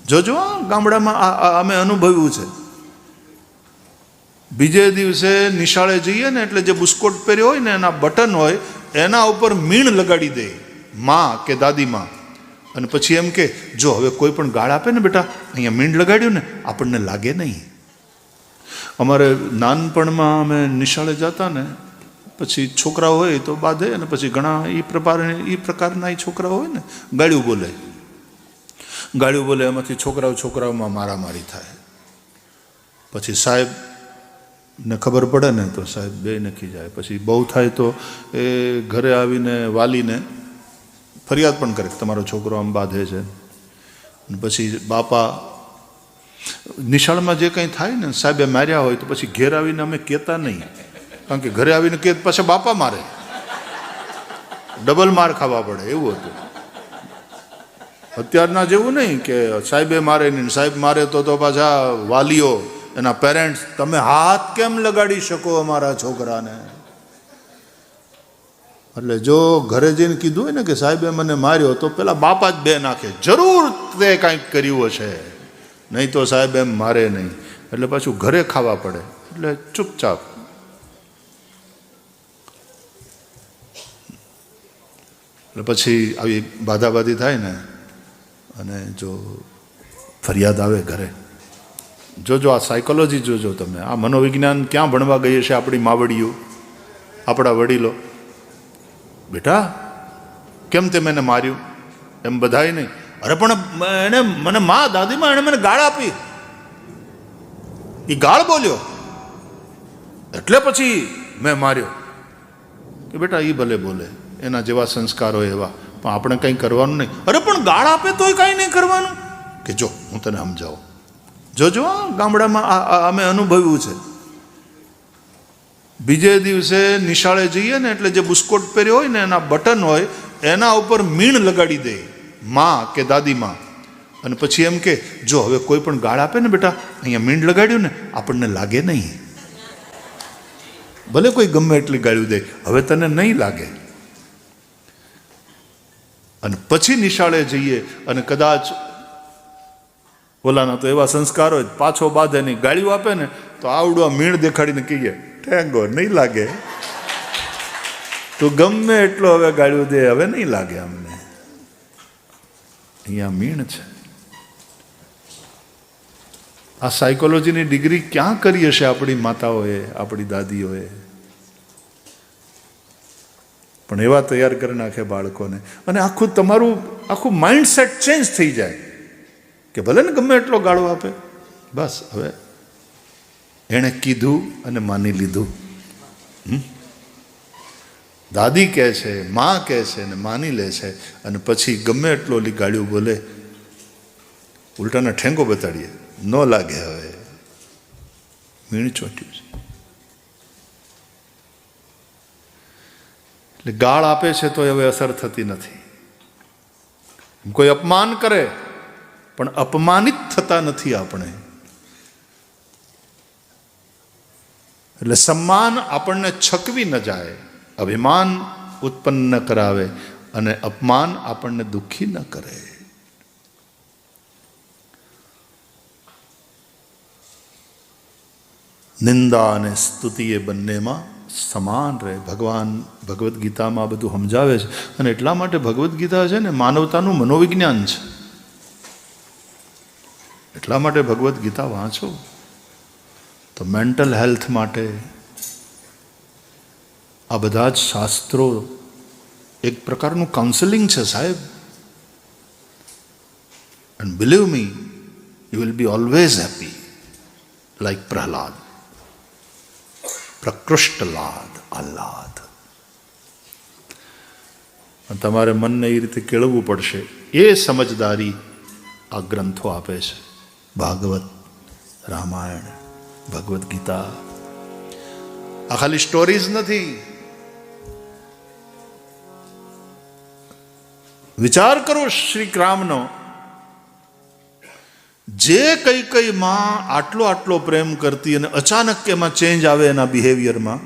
જોજો ગામડામાં અમે અનુભવ્યું છે. બીજે દિવસે નિશાળે જઈએ ને એટલે જે બુસ્કોટ પહેર્યો હોય ને એના બટન હોય એના ઉપર મીણ લગાડી દે માં કે દાદીમાં, અને પછી એમ કે જો હવે કોઈ પણ ગાળ આપે ને બેટા અહીંયા મીણ લગાડ્યું ને આપણને લાગે નહીં. અમારે નાનપણમાં અમે નિશાળે જતા ને પછી છોકરાઓ હોય તો બાંધે, અને પછી ઘણા એ પ્રકારના છોકરાઓ હોય ને ગાળ્યું બોલે, એમાંથી છોકરાઓમાં મારામારી થાય. પછી સાહેબ ને ખબર પડે ને તો સાહેબ બે નખી જાય. પછી બહુ થાય તો એ ઘરે આવીને વાલીને ફરિયાદ પણ કરે કે તમારો છોકરો આમ બાંધે છે. પછી બાપા નિશાળમાં જે કંઈ થાય ને સાહેબે માર્યા હોય તો પછી ઘેર આવીને અમે કહેતા નહીં, કારણ કે ઘરે આવીને કે પાછા બાપા મારે, ડબલ માર ખાવા પડે એવું હતું. અત્યારના જેવું નહીં કે સાહેબે મારે નહીં, સાહેબ મારે તો પાછા વાલીઓ એના પેરેન્ટ્સ તમે હાથ કેમ લગાડી શકો અમારા છોકરાને. એટલે જો ઘરે જઈને કીધું હોય ને કે સાહેબે મને માર્યો તો પેલા બાપા જ બે નાખે, જરૂર તે કાંઈક કર્યું હશે, નહીં તો સાહેબ એમ મારે નહીં. એટલે પાછું ઘરે ખાવા પડે, એટલે ચૂપચાપ. એટલે પછી આવી બાધાબાધી થાય ને, અને જો ફરિયાદ આવે ઘરે, જોજો આ સાયકોલોજી જોજો તમે. આ મનોવિજ્ઞાન ક્યાં ભણવા ગઈ છે આપણી માવડીઓ, આપણા વડીલો. બેટા કેમ તે મને માર્યું એમ બધાય નહીં. અરે પણ એને મને મા દાદીમાં એને મને ગાળ આપી, એ ગાળ બોલ્યો એટલે પછી મેં માર્યો. કે બેટા એ ભલે બોલે, એના જેવા સંસ્કારો એવા, પણ આપણે કંઈ કરવાનું નહીં. અરે પણ ગાળ આપે તોય કાંઈ નહીં કરવાનું. કે જો હું તને સમજાવું, જોજો ગામડામાં અમે અનુભવ્યું છે. બીજે દિવસે નિશાળે જઈએ ને એટલે જે બુસ્કોટ પહેર્યો હોય ને એના બટન હોય એના ઉપર મીણ લગાડી દે માં કે દાદીમાં, અને પછી એમ કે જો હવે કોઈ પણ ગાળ આપે ને બેટા અહીંયા મીણ લગાડ્યું ને આપણને લાગે નહીં. ભલે કોઈ ગમે એટલી ગાળ્યું દે, હવે તને નહીં લાગે. અને પછી નિશાળે જઈએ અને કદાચ ઓલાના તો એવા સંસ્કાર હોય, પાછો બાંધે નહીં, ગાળ્યું આપે ને તો આવડું મીણ દેખાડીને કહીએ ઠેંગો, નહીં લાગે. તો ગમે એટલો હવે ગાળ્યું દે હવે નહીં લાગે અમને, અહીંયા મીણ છે. આ સાયકોલોજીની ડિગ્રી ક્યાં કરી હશે આપણી માતાઓએ, આપણી દાદીઓએ, પણ એવા તૈયાર કરી નાખે બાળકોને. અને આખું તમારું આખું માઇન્ડસેટ ચેન્જ થઈ જાય કે ભલે ને ગમે એટલો ગાળો આપે, બસ હવે એણે કીધું અને માની લીધું. દાદી કહે છે, માં કહે છે ને માની લે છે, અને પછી ગમે એટલો ઓલી ગાળ્યું બોલે ઉલટાના ઠેંગો બતાડીએ, ન લાગે હવે મીણ ચોટ્યું છે. એટલે ગાળ આપે છે તો હવે અસર થતી નથી. કોઈ અપમાન કરે પણ અપમાનિત થતા નથી આપણે. એટલે સન્માન આપણને છકવી ન જાય, અભિમાન ઉત્પન્ન ન કરાવે, અને અપમાન આપણને દુઃખી ન કરે. નિંદા અને સ્તુતિ એ બંનેમાં સમાન રહે. ભગવાન ભગવદ્ ગીતામાં આ બધું સમજાવે છે. અને એટલા માટે ભગવદ્ ગીતા છે ને માનવતાનું મનોવિજ્ઞાન છે. એટલા માટે ભગવદ્ ગીતા વાંચો તો મેન્ટલ હેલ્થ માટે આ બધા જ શાસ્ત્રો એક પ્રકારનું કાઉન્સેલિંગ છે સાહેબ. And believe me, you will be always happy like Prahlad, પ્રકૃષ્ટલાદ, આહલાદ. તમારે મનને એ રીતે કેળવવું પડશે. એ સમજદારી આ ગ્રંથો આપે છે. ભાગવત, રામાયણ, ભગવદ્ ગીતા આ ખાલી સ્ટોરીઝ નથી. વિચાર કરો શ્રી રામનો, જે કઈ કઈ માં આટલો આટલો પ્રેમ કરતી અને અચાનક એમાં ચેન્જ આવે એના બિહેવિયરમાં,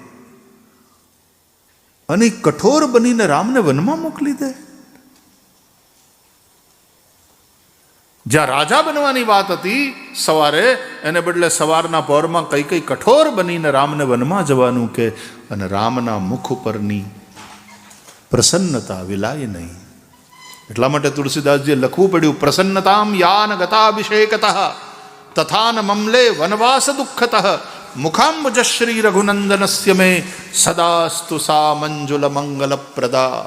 અને કઠોર બનીને રામને વનમાં મોકલી દે. જ્યાં રાજા બનવાની વાત હતી સવારે, એને બદલે સવારના પહોરમાં કઈ કઈ કઠોર બનીને રામને વનમાં જવાનું કે, અને રામના મુખ ઉપરની પ્રસન્નતા વિલાય નહીં. એટલા માટે તુલસીદાસજીએ લખવું પડ્યું, પ્રસન્નતામ યાન ગતાભિષેકતઃ તથાન મમલે વનવાસ દુઃખતઃ મુખાંબુજ શ્રી રઘુનંદનસ્ય મે સદાસ્તુ સા મંજુલ મંગલ પ્રદા.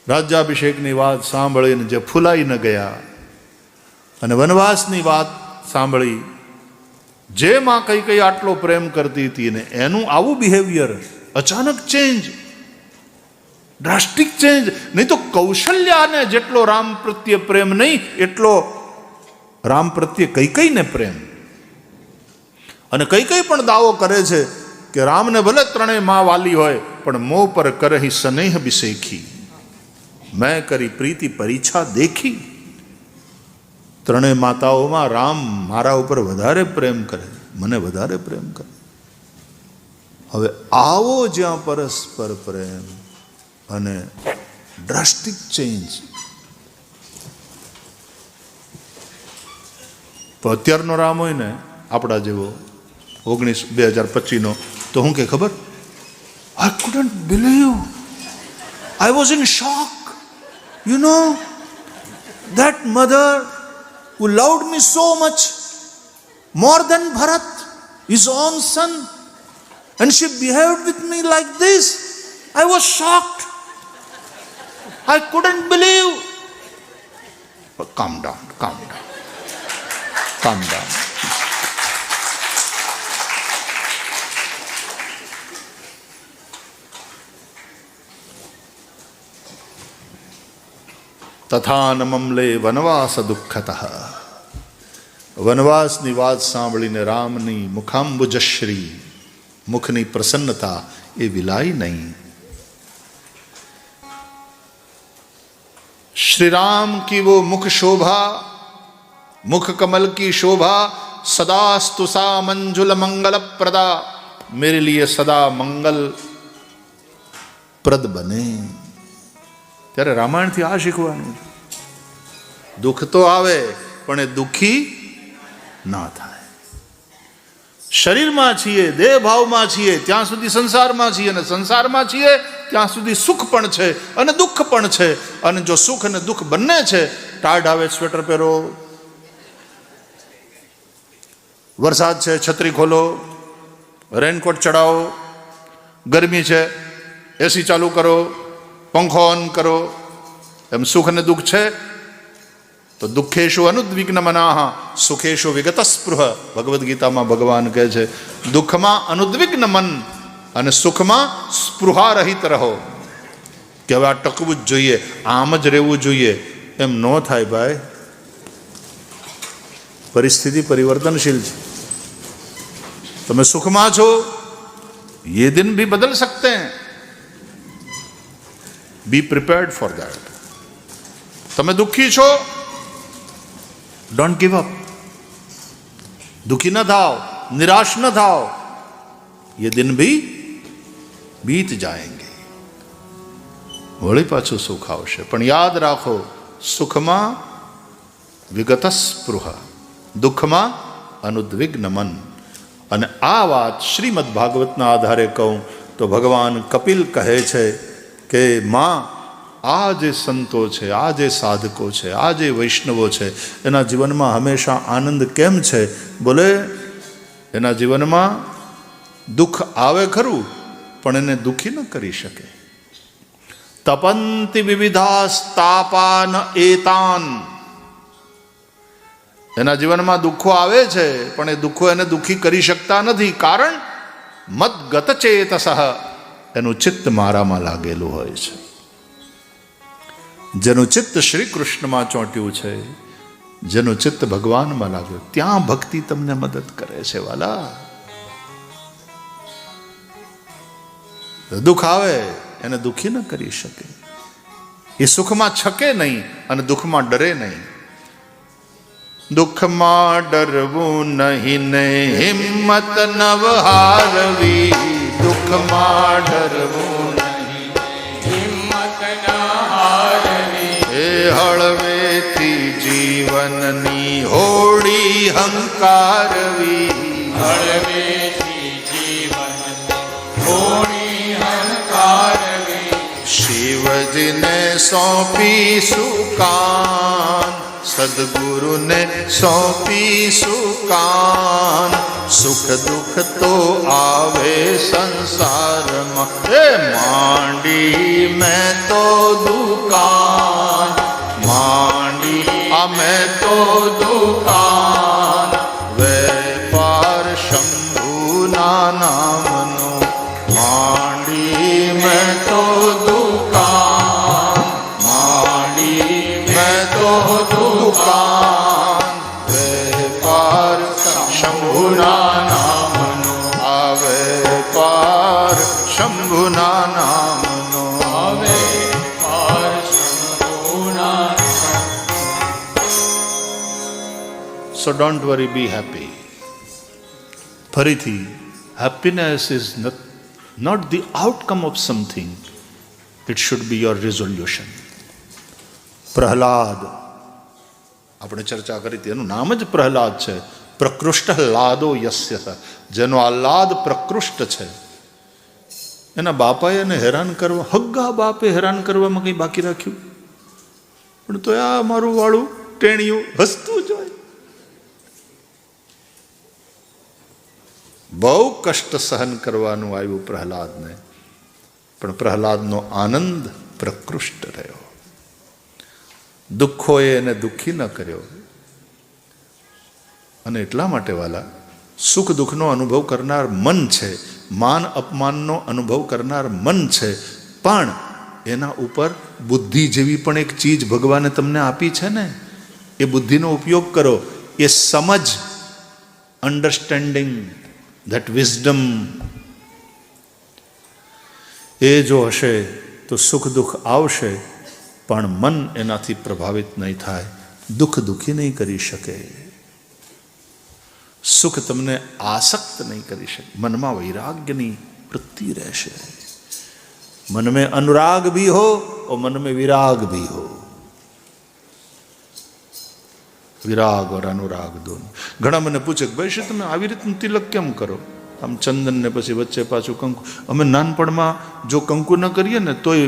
રાજ્યાભિષેકની વાત સાંભળીને જે ફૂલાઈ ન ગયા અને વનવાસની વાત સાંભળી, જે માં કઈ કઈ આટલો પ્રેમ કરતી હતી ને એનું આવું બિહેવિયર, અચાનક ચેન્જ, ડ્રાસ્ટિક ચેન્જ. નહીં તો કૌશલ્યાને જેટલો રામ પ્રત્યે પ્રેમ નહીં, એટલો રામ પ્રત્યે કઈ કઈને પ્રેમ. અને કઈ કઈ પણ દાવો કરે છે કે રામને ભલે ત્રણેય માં વાલી હોય, પણ મોં પર કરહી સ્નેહ બિસેખી, મેં કરી પ્રીતિ પરીક્ષા દેખી. ત્રણેય માતાઓમાં રામ મારા ઉપર વધારે પ્રેમ કરે, મને વધારે પ્રેમ કરે. હવે આવો જ્યાં પરસ્પર પ્રેમ અને ડ્રાસ્ટિક ચેન્જ. તો અત્યારનો રામ હોય ને આપણા જેવો 2025નો, તો હું કે ખબર, આઈ couldn't believe, I was in shock. You know, that mother who loved me so much, more than Bharat, his own son, and she behaved with me like this. I was shocked. I couldn't believe. But calm down, calm down, calm down. તથાન મમલે વનવાસ દુઃખતઃ. વનવાસની વાત સાંભળીને રામની મુખાંબુજશ્રી, મુખની પ્રસન્નતા એ વિલાઈ નહીં. श्री राम की वो मुख शोभा, मुख कमल की शोभा, सदास्तु सा मंजुल मंगल प्रदा, मेरे लिए सदा मंगल प्रद बने. ત્યારે રામાયણથી આ શીખવાનું, દુઃખ તો આવે પણ એ દુઃખી ના થાય. શરીરમાં છીએ, દેહ ભાવમાં છીએ ત્યાં સુધી સંસારમાં છીએ, અને સંસારમાં છીએ ત્યાં સુધી સુખ પણ છે અને દુઃખ પણ છે. અને જો સુખ અને દુઃખ બંને છે, ટાઢ આવે સ્વેટર પહેરો, વરસાદ છે છત્રી ખોલો, રેનકોટ ચડાવો, ગરમી છે એસી ચાલુ કરો, પંખો ઓન કરો, એમ સુખ અને દુઃખ છે. તો દુઃખેશુ અનુદ્વિગ્ન મનાહ સુખેશુ વિગત સ્પૃહ. ભગવદ્ ગીતામાં ભગવાન કહે છે, દુઃખમાં અનુદ્વિગ્ન મન અને સુખમાં સ્પૃહા રહિત રહો. કે હવે આ ટકવું જ જોઈએ, આમ જ રહેવું જોઈએ, એમ ન થાય ભાઈ. પરિસ્થિતિ પરિવર્તનશીલ છે. તમે સુખમાં છો, ये दिन भी बदल सकते हैं. Be prepared for that. તમે દુઃખી છો, ડોન્ટ ગીવ અપ. દુઃખી ન થાઓ, નિરાશ ન થાઓ, ये दिन भी बीत जाएंगे. વળી પાછું સુખ આવશે. પણ યાદ રાખો, સુખમાં વિગત સ્પૃહ, દુઃખમાં અનુદ્વિગ્ન મન. અને આ વાત શ્રીમદ ભાગવતના આધારે કહું તો ભગવાન કપિલ કહે છે કે માં, આ જે સંતો છે, આ જે સાધકો છે, આ જે વૈષ્ણવો છે, એના જીવનમાં હંમેશા આનંદ કેમ છે? બોલે, એના જીવનમાં દુઃખ આવે ખરું, પણ એને દુઃખી ન કરી શકે. તપંતિ વિવિધાસ્તાપાન એતાન. એના જીવનમાં દુઃખો આવે છે, પણ એ દુઃખો એને દુઃખી કરી શકતા નથી. કારણ મદગત ચેતસઃ, એનું ચિત્ત મારામાં લાગેલું હોય છે. જેનું ચિત્ત શ્રી કૃષ્ણમાં ચોંટ્યું છે, જેનું ચિત્ત ભગવાનમાં લાગ્યું, ત્યાં ભક્તિ તમને મદદ કરે છે વાલા. દુઃખ આવે એને દુઃખી ન કરી શકે. એ સુખમાં છકે નહીં અને દુઃખમાં ડરે નહીં. દુઃખમાં ડરવું નહીં ને હિંમત નવ હારવી. દુઃખમાં ડરવું નહીં, હિંમત ન હારવી. એ હળવેથી જી જીવનની હોળી હંકારવી, હળવેથી જીવનની હોળી હંકારવી, શિવજીને સોંપીશું કાન, સદગુરુને સોંપીશું કાન, સુખ દુઃખ તો આવે સંસારમાં, એ માંડી મેં તો દુકાન, માંડી મેં તો દુકાન, વેપાર શંભુના નામનો, માંડી મેં તો દુકાન, માંડી મેં તો દુકાન, વેપાર શંભુના નામનો, આ વેપાર શંભુના નામનો, હવે પાર શંભુના. So don't worry, be happy. ફરીથી happiness is not the outcome of something, it should be your resolution. Prahlad, આપણે ચર્ચા કરી હતી, એનું નામ જ પ્રહલાદ છે. પ્રકૃષ્ટ લાદો યસ્ય, જેનો આહલાદ પ્રકૃષ્ટ છે. એના બાપાએ એને હેરાન કરવા, હગ્ગા બાપે હેરાન કરવામાં કંઈ બાકી રાખ્યું? પણ તો આ મારું વાળું ટેણિયું હસતું જ હોય. બહુ કષ્ટ સહન કરવાનું આવ્યું પ્રહલાદને, પણ પ્રહલાદનો આનંદ પ્રકૃષ્ટ રહ્યો. દુઃખોએ એને દુઃખી ન કર્યો. અને એટલા માટે વાલા, સુખ દુઃખનો અનુભવ કરનાર મન છે, માન અપમાનનો અનુભવ કરનાર મન છે, પણ એના ઉપર બુદ્ધિ જેવી પણ એક ચીજ ભગવાને તમને આપી છે ને, એ બુદ્ધિનો ઉપયોગ કરો. એ સમજ, અન્ડરસ્ટેન્ડિંગ, that wisdom, એ જો હશે તો સુખ દુઃખ આવશે, પણ મન એનાથી પ્રભાવિત નહીં થાય, દુઃખ દુઃખી નહીં કરી શકે, સુખ તમને આસક્ત નહીં કરી શકે. મનમાં વૈરાગ્યની વૃત્તિ રહેશે. मन में अनुराग भी हो और मन में विराग भी हो. વિરાગ और अनुराग दोनों. ઘણા મને પૂછે કે ભાઈ શું તમે આવી રીતનું તિલક કેમ કરો? આમ ચંદન ને પછી વચ્ચે પાછું કંકુ. અમે નાનપણમાં જો કંકુ ન કરીએ ને તોય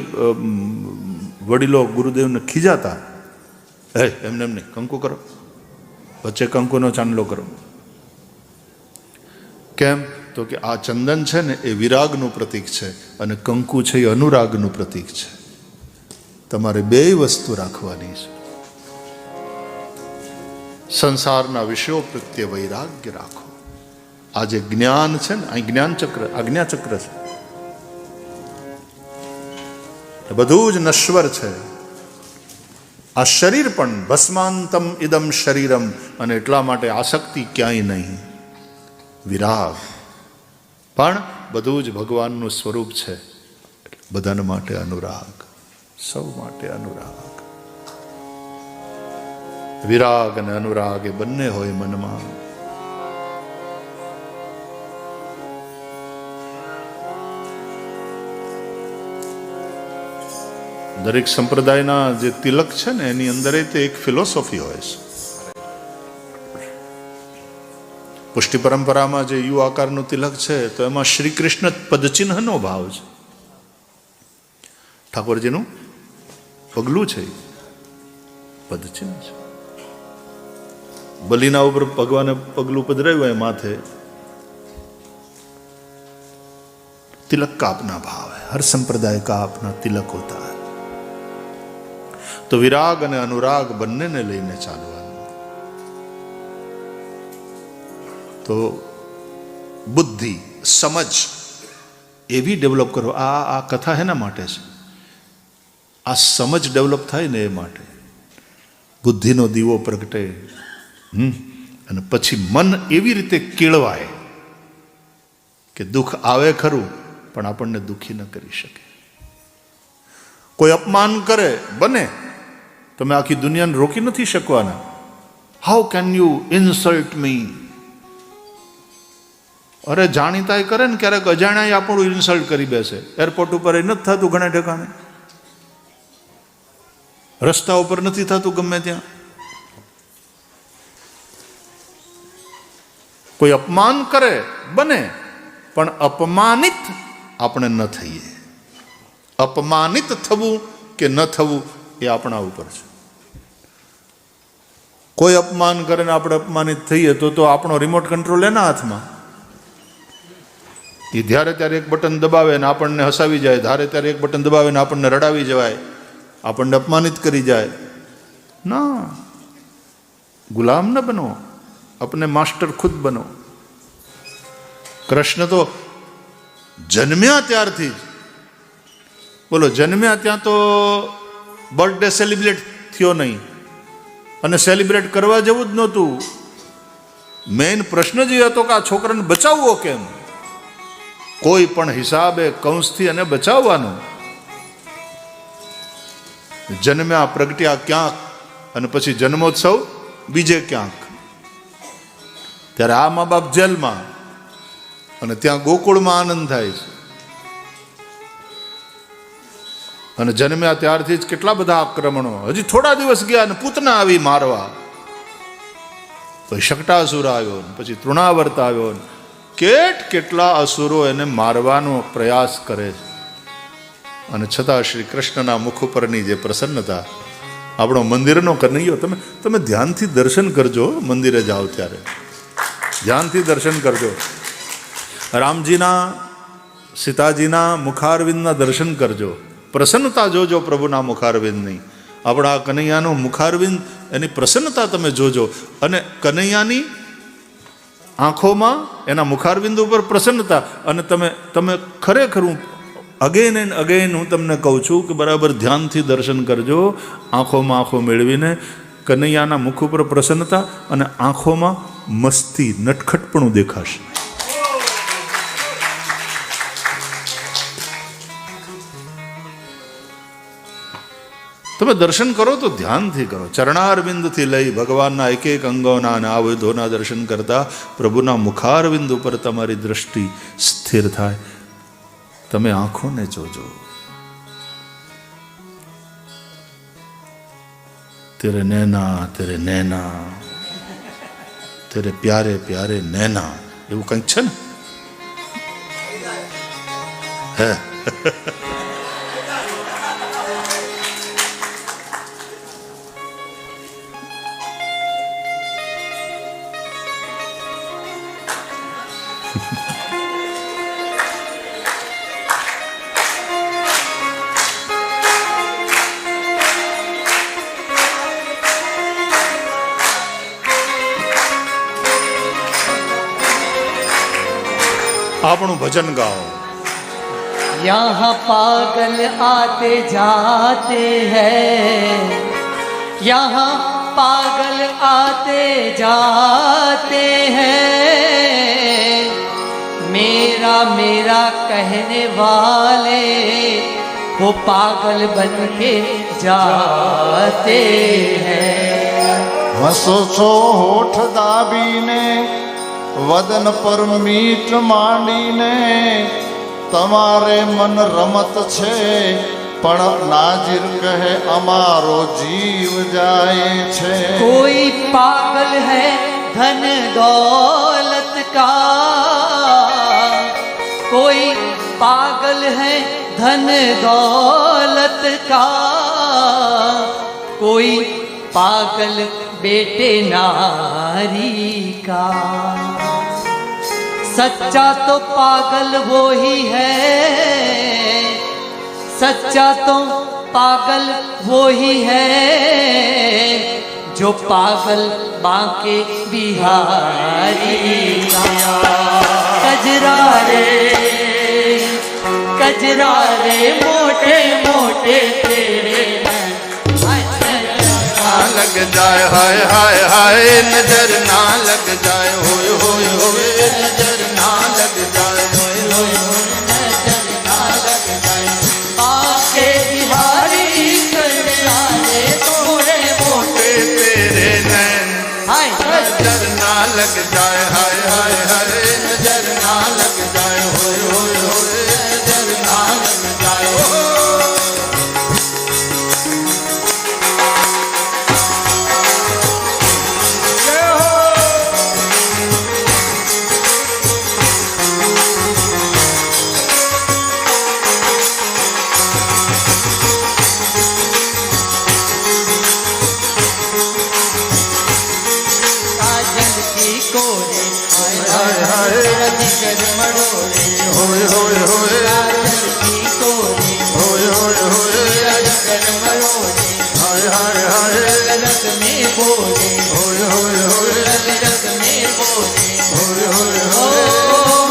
વડીલો ગુરુદેવને ખીજાતા, હે એમને એમ નહીં, કંકુ કરો, વચ્ચે કંકુનો ચાંદલો કરો. કેમ? તો કે આ ચંદન છે ને એ વિરાગનું પ્રતીક છે અને કંકુ છે એ અનુરાગનું પ્રતીક છે. તમારે બે વસ્તુ રાખવાની છે. સંસારના વિષયો પ્રત્યે વૈરાગ્ય રાખો. આ જે જ્ઞાન છે ને, અહીં જ્ઞાન ચક્ર, આજ્ઞા ચક્ર છે, બધું જ નશ્વર છે. આ શરીર પણ ભસ્માંતમ ઇદમ શરીરમ, અને એટલા માટે આસક્તિ ક્યાંય નહીં. વિરાગ પણ બધું જ ભગવાનનું સ્વરૂપ છે. બધાને માટે અનુરાગ, સૌ માટે અનુરાગ. વિરાગ અને અનુરાગ એ બંને હોય મનમાં. દરેક સંપ્રદાયના જે તિલક છે ને એની અંદર તે એક ફિલોસોફી હોય છે. પુષ્ટિ પરંપરામાં જે યુ આકારનું તિલક છે તો એમાં શ્રી કૃષ્ણ પદચિહ્નનો ભાવ છે. ઠાકોરજીનું પગલું છે, પદચિહ્ન છે. બલિના ઉપર ભગવાને પગલું પધરાવ્યું હોય માથે, तिलक का अपना भाव है. हर संप्रदाय का अपना तिलक होता है. तो विराग અને અનુરાગ બંનેને લઈને ચાલવાનું. તો બુદ્ધિ, સમજ એવી ડેવલપ કરો. આ કથા એના માટે છે. આ સમજ ડેવલપ થાય ને એ માટે. બુદ્ધિનો દીવો પ્રગટે અને પછી મન એવી રીતે કેળવાય કે દુઃખ આવે ખરું પણ આપણને દુઃખી ન કરી શકે. કોઈ અપમાન કરે બને, તમે આખી દુનિયાને રોકી નથી શકવાના. હાઉ કેન યુ ઇન્સલ્ટ મી? અરે જાણીતાય કરે ને ક્યારેક અજાણ્યા આપણું ઇન્સલ્ટ કરી બેસે. એરપોર્ટ ઉપર એ નથી થતું ઘણા ઠેકાણે, રસ્તા ઉપર નથી થતું ગમે ત્યાં. કોઈ અપમાન કરે બને, પણ અપમાનિત આપણે ન થઈએ. અપમાનિત થવું કે ન થવું એ આપણા ઉપર છે. કોઈ અપમાન કરે ને આપણે અપમાનિત થઈએ તો આપણો રિમોટ કંટ્રોલ એના હાથમાં. એ જ્યારે ત્યારે એક બટન દબાવે ને આપણને હસાવી જાય, ધારે ત્યારે એક બટન દબાવે ને આપણને રડાવી જવાય, આપણને અપમાનિત કરી જાય. ના, ગુલામ ન બનો, अपने मास्टर खुद बनो. કૃષ્ણ તો જન્મ્યા ત્યારથી જ, બોલો, જન્મ્યા ત્યાં તો બર્થડે સેલિબ્રેટ થયો નહીં અને સેલિબ્રેટ કરવા જેવું જ નહોતું. મેઇન પ્રશ્ન જ એ હતો કે આ છોકરાને બચાવવો કેમ. કોઈ પણ હિસાબે કૌંસથી એને બચાવવાનું. જન્મ્યા પ્રગટ્યા ક્યાંક અને પછી જન્મોત્સવ બીજે ક્યાંક. ત્યારે આ મા બાપ જેલમાં અને ત્યાં ગોકુળમાં આનંદ થાય છે. અને જન્મ્યા ત્યારથી જ કેટલા બધા આક્રમણો. હજી થોડા દિવસ ગયા અને પૂતના આવી મારવા, પછી શકટાસુર આવ્યો, પછી તૃણાવર્ત આવ્યો, કેટલા અસુરો એને મારવાનો પ્રયાસ કરે છે. અને છતાં શ્રી કૃષ્ણના મુખ ઉપરની જે પ્રસન્નતા, આપણો મંદિરનો કનૈયો, તમે ધ્યાનથી દર્શન કરજો. મંદિરે જાઓ ત્યારે ધ્યાનથી દર્શન કરજો. રામજીના, સીતાજીના મુખારવિંદના દર્શન કરજો. પ્રસન્નતા જોજો પ્રભુના મુખારવિંદની. આપણા કનૈયાનું મુખારવિંદ, એની પ્રસન્નતા તમે જોજો. અને કનૈયાની આંખોમાં, એના મુખારવિંદ ઉપર પ્રસન્નતા. અને તમે ખરેખર, હું અગેન એન્ડ અગેન હું તમને કહું છું કે બરાબર ધ્યાનથી દર્શન કરજો. આંખોમાં આંખો મેળવીને કનૈયાના મુખ ઉપર પ્રસન્નતા અને આંખોમાં મસ્તી, નટખટપણું દેખાશે. તમે દર્શન કરો તો ધ્યાનથી કરો. ચરણારવિંદથી લઈ ભગવાનના એક એક અંગોના અને આવધોના દર્શન કરતા પ્રભુના મુખારવિંદ ઉપર તમારી દ્રષ્ટિ સ્થિર થાય. તમે આંખોને જોજો. તેરે નૈના તેરે નૈના, તેરે પ્યારે પ્યારે નૈના, એવું કંઈક છે ને. હે આપણું ભજન ગાઓ. यहाँ पागल आते जाते हैं, यहाँ पागल आते जाते हैं, मेरा मेरा कहने वाले वो पागल बन के जाते हैं. હસો છો હોઠ દાબીને, વદન પર મીઠ માંડીને, તમારે મન રમત છે પણ નાજીર કહે અમારો જીવ જાય છે. कोई पागल है धन दौलत का, कोई पागल है धन दौलत का, कोई पागल बेटे नारी का. सच्चा तो पागल वो ही है, सच्चा तो पागल वो ही है, जो पागल बांके बिहारी का. कजरा रे मोटे मोटे तेरे लग जाए, हाय हाय हाय, नजर ना लग जाए, होय होय होय, नजर ना लग जाए, होय होय होय, नजर ना लग जाए. बांके बिहारी कजरा रे थोड़े मोटे तेरे नैन हाय. नजर ना लग जाए, हाय हाय हाय, नजर ना लग जाए, होय होय होय, नजर ना लग जाए. કી કોરે હાય હાય દીકર મડોરે હોય હોય હોય કાજલ કી કોરે હોય હોય હોય દીકર મડોરે હાય હાય હાય રગ में बोले હોય હોય હોય रग में बोले હોય હોય ओ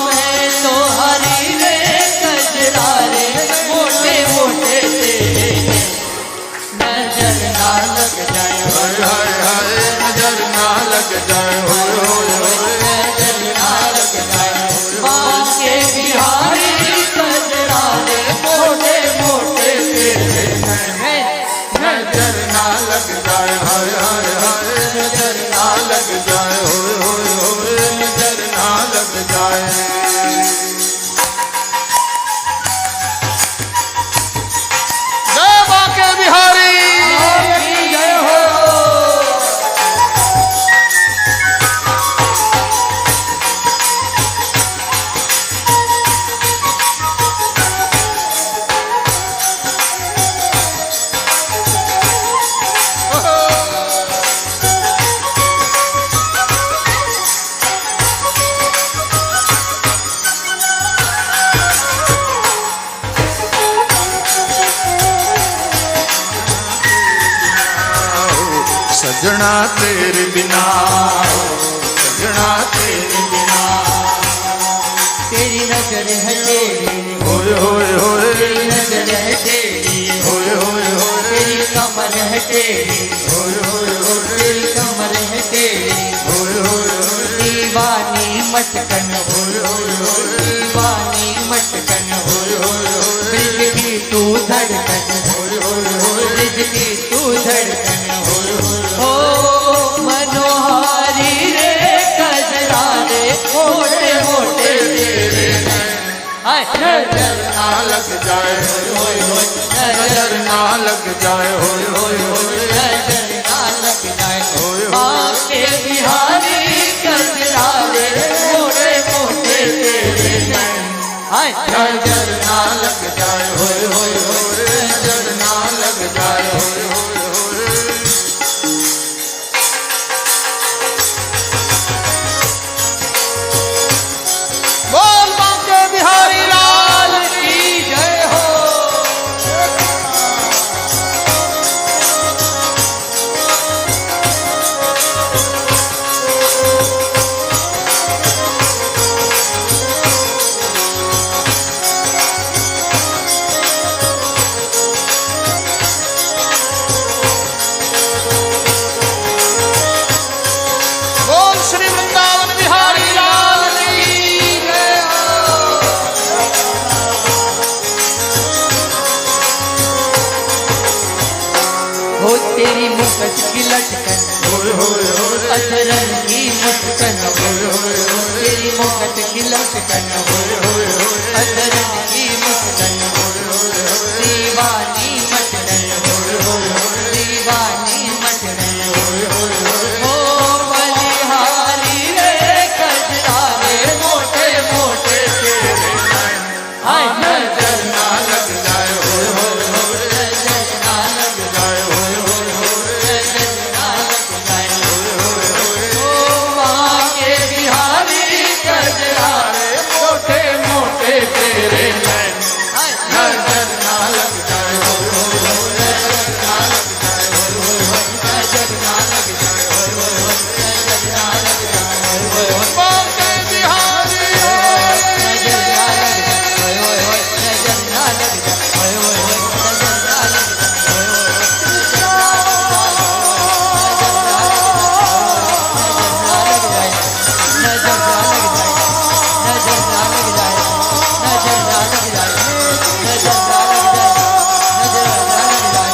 मैं तो हरी रे कजरा रे मोटे मोटे तेरे नजर ना लग जाए हाय हाय हाय नजर ना लग जाए होय होय होय नजर ना लग जाए माँ के बिहारी कजरा रे मोटे मोटे तेरे नजर ना लग जाए हाय हाय हाय नजर ना लग जाए होय होय होय नजर ना लग जाए जय बांके बिहारी जय हो सजना तेरे बिना सजना तेरे बिना तेरी नजर है तेरी होय होय होय तेरी नजर है तेरी होय होय होय तेरी कमर है तेरी होय होय होय तेरी कमर है तेरी होय होय होय दीवानी मटकन दीवानी मटकन ब्रिज की तू धड़कन ब्रिज की तू धड़कन हो मनोहारी रे कजरा रे मोटे मोटे तेरे हाय नजर ना लग जाए होय होय नजर ना लग जाए होय होय होय नजर ना लग जाए आके बिहारी कजरा रे मोटे मोटे तेरे हाय नजर ना लग जाए होय होय होय नजर ना लग जाए होय होय होय बोल बांके बिहारी लाल की जय हो बोल श्री वृंदावन बिहारी लाल की जय हो तेरी मुकट की लटकन होय होय होय अधरन की मुस्कन तेरी मुकट की लटकन अधरन की मुस्कन दीवानी मटकन दीवानी मटकन हो बलिहारी रे कजरा रे मोटे मोटे तेरे हाय नजर ना लग जाए होय होय होय नजर ना लग जाए होय होय होय नजर ना लग जाए ओ माँ के बिहारी कजरा रे मोटे मोटे तेरे हाय नजर ना लग जाए होय होय होय नजर ना लग जाए नजर ना लग जाए बांके बिहारी नजर ना लग जाए नजर ना लग जाए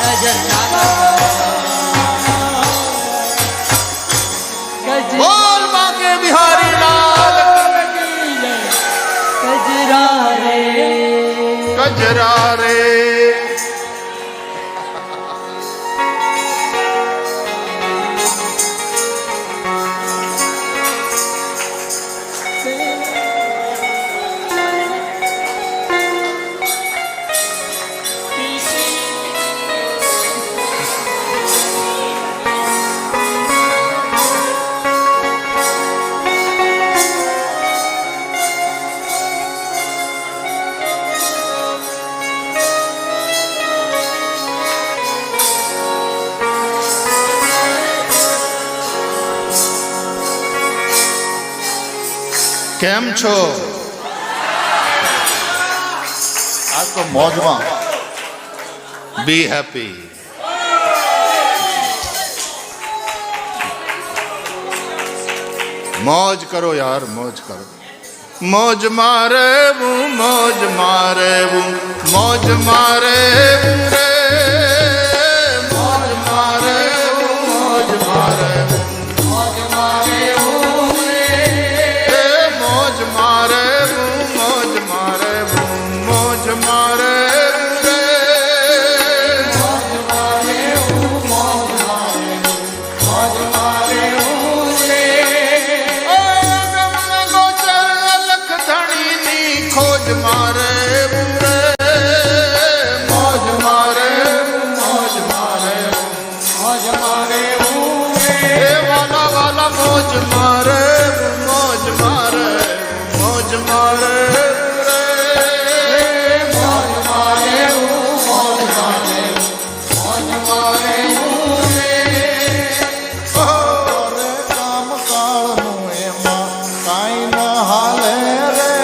नजर ना लग बोल बांके बिहारी लाल कजरा रे कजरा रे કેમ છો? આ તો મોજમાં. બી હેપી. મોજ કરો યાર, મોજ કરો. મોજ મારે મોજ મારે મોજ મારે રે, મોજ મારે મોજ મારે મોજ મારે ઉમરે મોજ મારે મોજ મારે મોજ મારે રે, મોજ મારે મોજ મારે મોજ મારે ઉમરે ખોજ મારે રે, મોજ મારે મોજ મારે મોજ મારે ઉમરે વાલા વાલા મોજ મારે મોજ મારે મોજ મારે રે, મોજ મારે મોજ મારે મોજ મારે ઉમરે કામ કાળનું એમાં કાંઈ ન હાલે રે,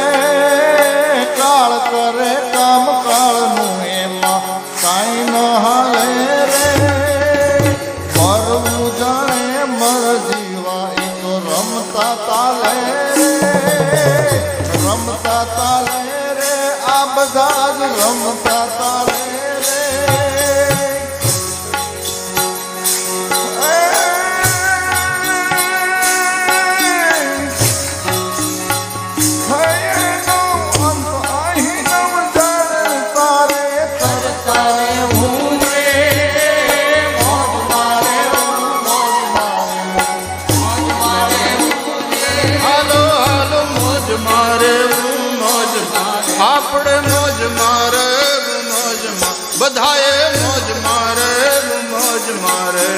કાળ કરે કામ કાળનું એમાં કાંઈ ન હાલે રે, મરવું જાણે મર જીવા એ તો રમતા તાલે રે, રમતા તાલે રે, આ બધા જ રમતા તાલે રે. તારે ઉમરે મોજ મારે મોજ મારે મોજ મારે ઉમરે હાલો હાલો મોજ મારે મોજ આપણે મોજ મારે મોજ બધાએ મોજ મારે મોજ મારે